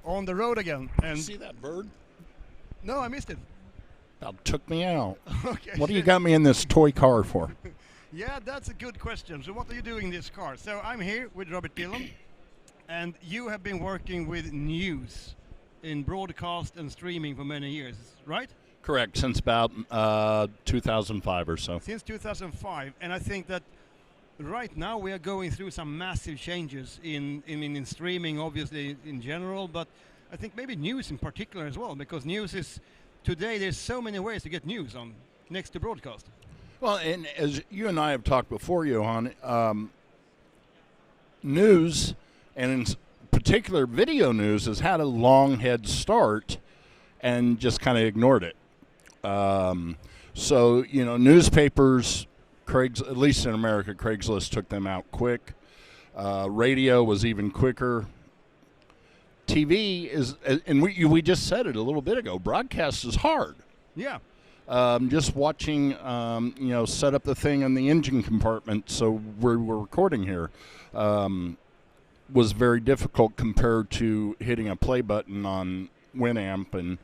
on the road again. And See that bird? no, I missed it. About took me out. Okay. What do you got me in this toy car for? Yeah, that's a good question. So what are you doing in this car? So I'm here with Robert Dillon, and you have been working with news in broadcast and streaming for many years, right? Correct, since about 2005 or so. Since 2005, and I think that right now we are going through some massive changes in streaming, obviously in general, but I think maybe news in particular as well, because news is today there's so many ways to get news on next to broadcast. Well, and as you and I have talked before, Johan, news, and in particular video news, has had a long head start and just kind of ignored it. So, newspapers, at least in America, Craigslist took them out quick. Radio was even quicker. TV is, and we just said it a little bit ago, broadcast is hard. Yeah. Just watching, set up the thing in the engine compartment so we're recording here was very difficult compared to hitting a play button on Winamp and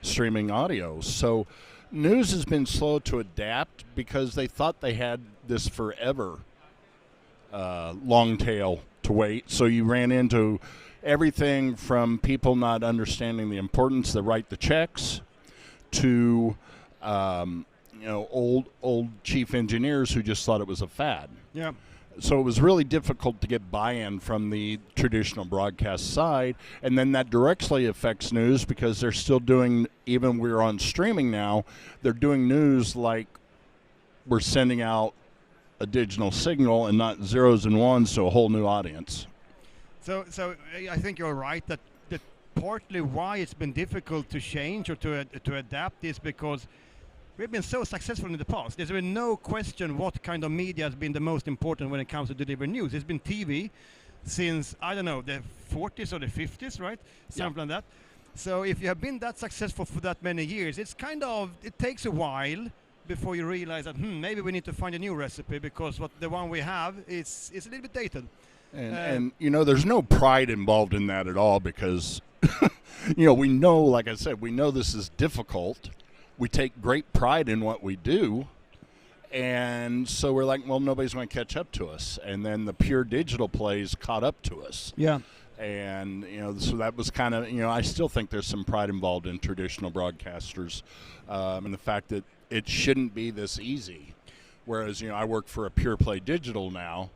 streaming audio. So news has been slow to adapt because they thought they had this forever long tail to wait. So you ran into everything from people not understanding the importance to write the checks to old chief engineers who just thought it was a fad. Yeah. So it was really difficult to get buy-in from the traditional broadcast side, and then that directly affects news because they're still doing, even we're on streaming now, they're doing news like we're sending out a digital signal and not zeros and ones to a whole new audience. So I think you're right that partly why it's been difficult to change or to adapt is because we've been so successful in the past. There's been no question what kind of media has been the most important when it comes to delivering news. It's been TV since, I don't know, the 40s or the 50s, right? Something like that. So if you have been that successful for that many years, it takes a while before you realize that, maybe we need to find a new recipe because the one we have is a little bit dated. And there's no pride involved in that at all because, we know, like I said, we know this is difficult. We take great pride in what we do. And so we're like, well, nobody's going to catch up to us. And then the pure digital plays caught up to us. Yeah. And, so that was kind of, I still think there's some pride involved in traditional broadcasters and the fact that it shouldn't be this easy. Whereas, I work for a pure play digital now.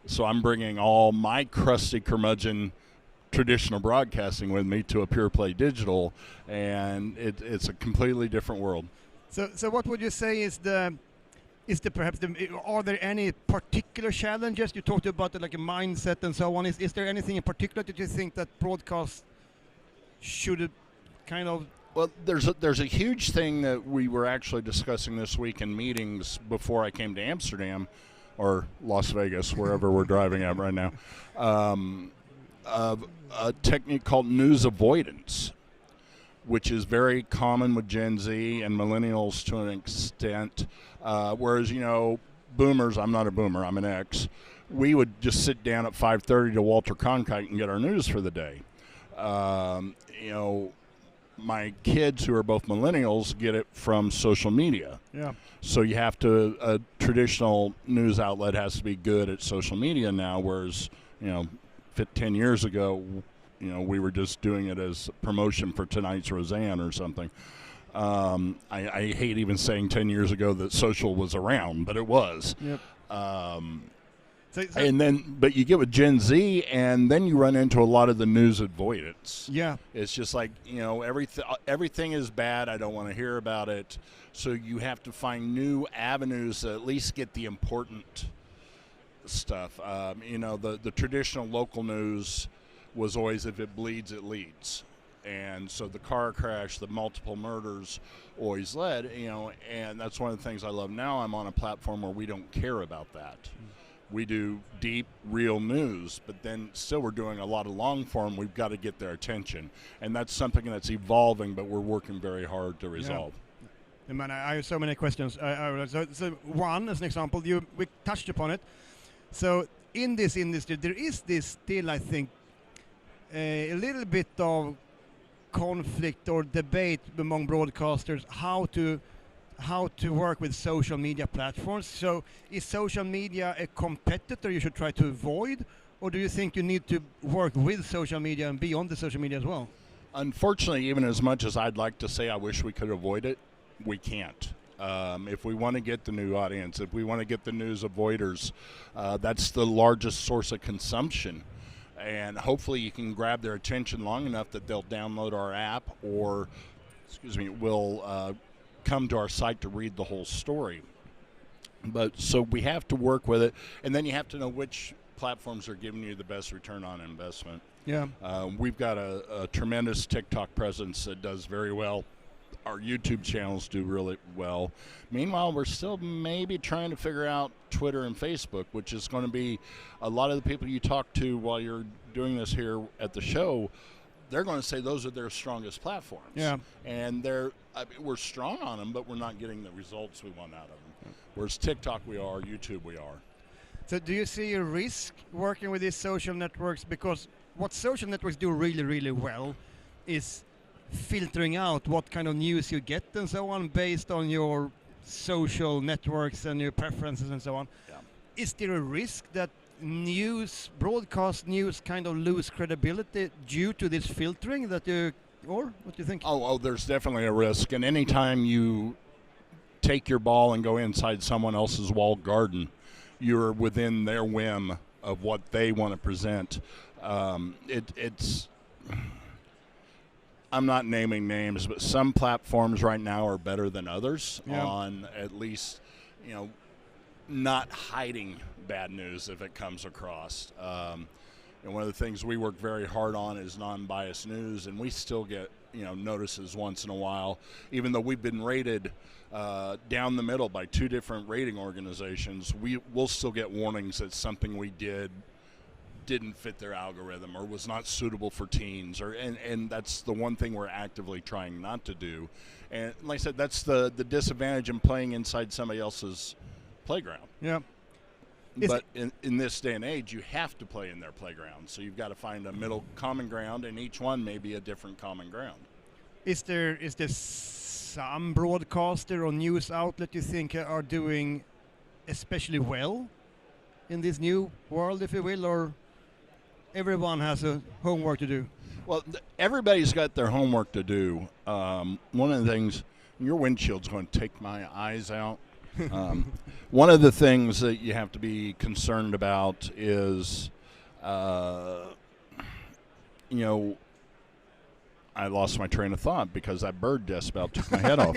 So I'm bringing all my crusty curmudgeon traditional broadcasting with me to a pure play digital, and it's a completely different world. So what would you say is are there any particular challenges? You talked about like a mindset and so on. Is there anything in particular that you think that broadcast should kind of? Well, there's a huge thing that we were actually discussing this week in meetings before I came to Amsterdam or Las Vegas, wherever we're driving at right now, of a technique called news avoidance, which is very common with Gen Z and millennials to an extent. Whereas, boomers, I'm not a boomer, I'm an X, we would just sit down at 5:30 to Walter Cronkite and get our news for the day. My kids, who are both millennials, get it from social media. Yeah. So you have to, a traditional news outlet has to be good at social media now, whereas, 10 years ago, we were just doing it as promotion for tonight's Roseanne or something. I hate even saying 10 years ago that social was around, but it was. Yep. But you get with Gen Z, and then you run into a lot of the news avoidance. Yeah. It's just like, everything is bad. I don't want to hear about it. So you have to find new avenues to at least get the important stuff. The traditional local news was always, if it bleeds, it leads. And so the car crash, the multiple murders always led, and that's one of the things I love now. I'm on a platform where we don't care about that. We do deep, real news, but then still we're doing a lot of long form. We've got to get their attention. And that's something that's evolving, but we're working very hard to resolve. Yeah. Man, I have so many questions. So one, as an example, we touched upon it. So in this industry, there is this still, I think, a little bit of conflict or debate among broadcasters how to work with social media platforms. So is social media a competitor you should try to avoid, or do you think you need to work with social media and be on the social media as well? Unfortunately, even as much as I'd like to say I wish we could avoid it, we can't. If we want to get the new audience, if we want to get the news avoiders, that's the largest source of consumption. And hopefully you can grab their attention long enough that they'll download our app or, will come to our site to read the whole story. But so we have to work with it, and then you have to know which platforms are giving you the best return on investment. Yeah. We've got a tremendous TikTok presence that does very well. Our YouTube channels do really well. Meanwhile, we're still maybe trying to figure out Twitter and Facebook, which is going to be a lot of the people you talk to while you're doing this here at the show. They're going to say those are their strongest platforms. Yeah. And we're strong on them, but we're not getting the results we want out of them. Whereas TikTok we are, YouTube we are. So do you see a risk working with these social networks? Because what social networks do really, really well is filtering out what kind of news you get and so on based on your social networks and your preferences and so on. Yeah. Is there a risk that broadcast news kind of lose credibility due to this filtering or what do you think? Oh, there's definitely a risk. And anytime you take your ball and go inside someone else's walled garden, you're within their whim of what they want to present. It's I'm not naming names, but some platforms right now are better than others on at least, not hiding bad news if it comes across. And one of the things we work very hard on is non-biased news, and we still get notices once in a while, even though we've been rated down the middle by 2 different rating organizations. We'll still get warnings that something we didn't fit their algorithm or was not suitable for teens, and that's the one thing we're actively trying not to do. And like I said, that's the disadvantage in playing inside somebody else's playground. Yeah. But in this day and age, you have to play in their playground, so you've got to find a middle common ground, and each one may be a different common ground. Is there some broadcaster or news outlet you think are doing especially well in this new world, if you will, or everyone has a homework to do? Well, everybody's got their homework to do. One of the things, your windshield's going to take my eyes out. One of the things that you have to be concerned about is, I lost my train of thought because that bird just about took my head off.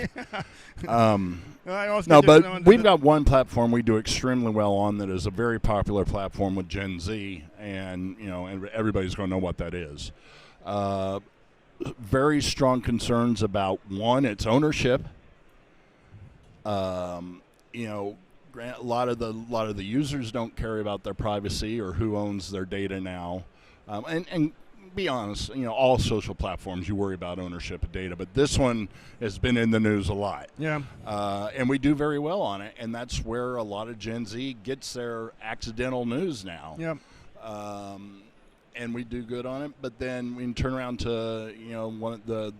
No, but we've got one platform we do extremely well on that is a very popular platform with Gen Z, and and everybody's going to know what that is. Very strong concerns about its ownership. A lot of the users don't care about their privacy or who owns their data now, and be honest, all social platforms you worry about ownership of data, but this one has been in the news a lot. Yeah. And we do very well on it, and that's where a lot of Gen Z gets their accidental news now. Yeah. And we do good on it, but then we can turn around to one of the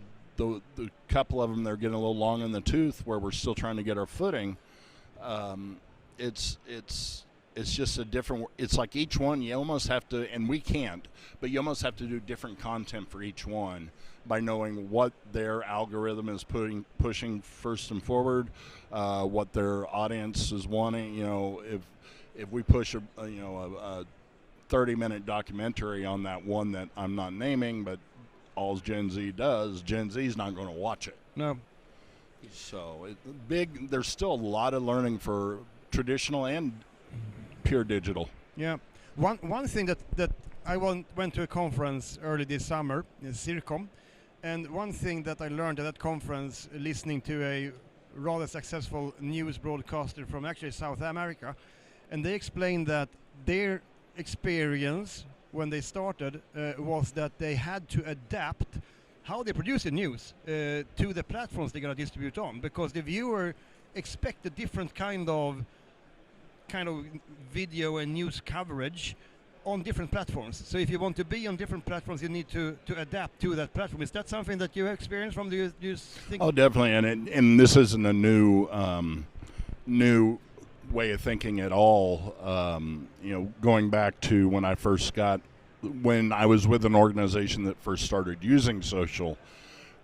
couple of them that are getting a little long in the tooth, where we're still trying to get our footing. It's just a different. It's like each one you almost have to, and we can't, but you almost have to do different content for each one by knowing what their algorithm is pushing first and forward, what their audience is wanting. If we push a 30-minute documentary on that one that I'm not naming, but all Gen Z does, Gen Z's not going to watch it. No. So there's still a lot of learning for traditional and pure digital. Yeah. One thing that I went to a conference early this summer in Circom, and one thing that I learned at that conference, listening to a rather successful news broadcaster from actually South America, and they explained that their experience when they started was that they had to adapt how they produce the news to the platforms they're going to distribute on, because the viewer expect a different kind of video and news coverage on different platforms. So if you want to be on different platforms, you need to adapt to that platform. Is that something that you experienced from? Do you think? Oh, definitely, and this isn't a new way of thinking at all. Going back to when I was with an organization that first started using social,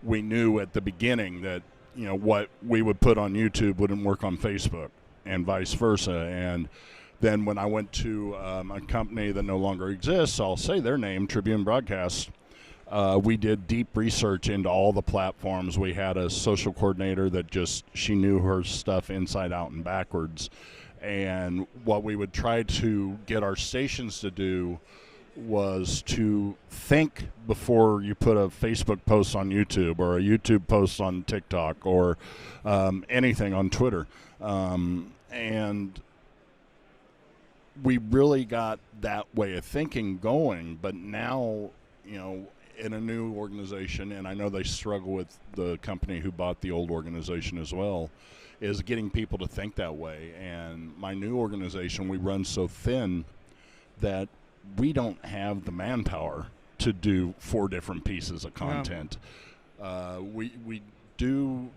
we knew at the beginning that what we would put on YouTube wouldn't work on Facebook, and vice versa. And then when I went to a company that no longer exists, I'll say their name, Tribune Broadcast, we did deep research into all the platforms. We had a social coordinator that she knew her stuff inside out and backwards. And what we would try to get our stations to do was to think before you put a Facebook post on YouTube or a YouTube post on TikTok or anything on Twitter. And we really got that way of thinking going, but now, in a new organization, and I know they struggle with the company who bought the old organization as well, is getting people to think that way. And my new organization, we run so thin that we don't have the manpower to do 4 different pieces of content. We do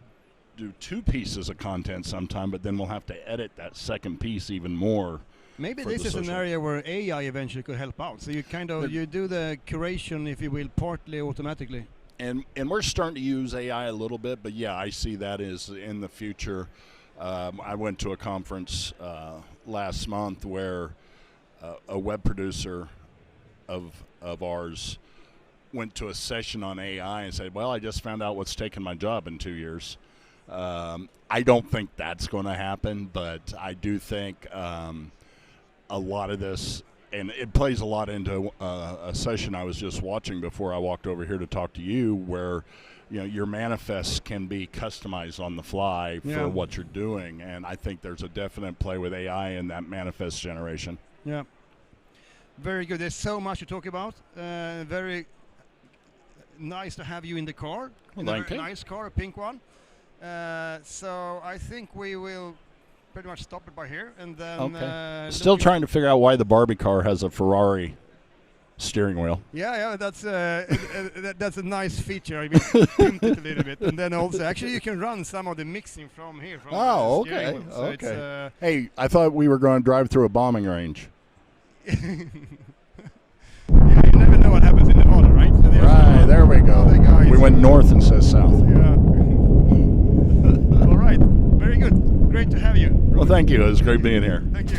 2 pieces of content sometime, but then we'll have to edit that second piece even more. Maybe this is an area where AI eventually could help out. So you do the curation, if you will, partly automatically. And we're starting to use AI a little bit, but yeah, I see that as in the future. I went to a conference last month where a web producer of ours went to a session on AI and said, well, I just found out what's taken my job in 2 years. I don't think that's going to happen, but I do think a lot of this, and it plays a lot into a session I was just watching before I walked over here to talk to you, where your manifests can be customized on the fly for what you're doing, and I think there's a definite play with AI in that manifest generation. Yeah, very good. There's so much to talk about. Very nice to have you in the car. Well, thank you. Nice car, a pink one. So I think we will pretty much stop it by here, and then. Okay. Still trying to figure out why the Barbie car has a Ferrari steering wheel. Yeah, that's that's a nice feature. I mean, pimped it a little bit, and then also actually you can run some of the mixing from here. From the steering wheel. So okay. Hey, I thought we were going to drive through a bombing range. Yeah, you never know what happens in Nevada, right? So right, there we go. We went north and says south. Yeah. All right, very good. Great to have you. Well, thank you. It was great being here. Thank you.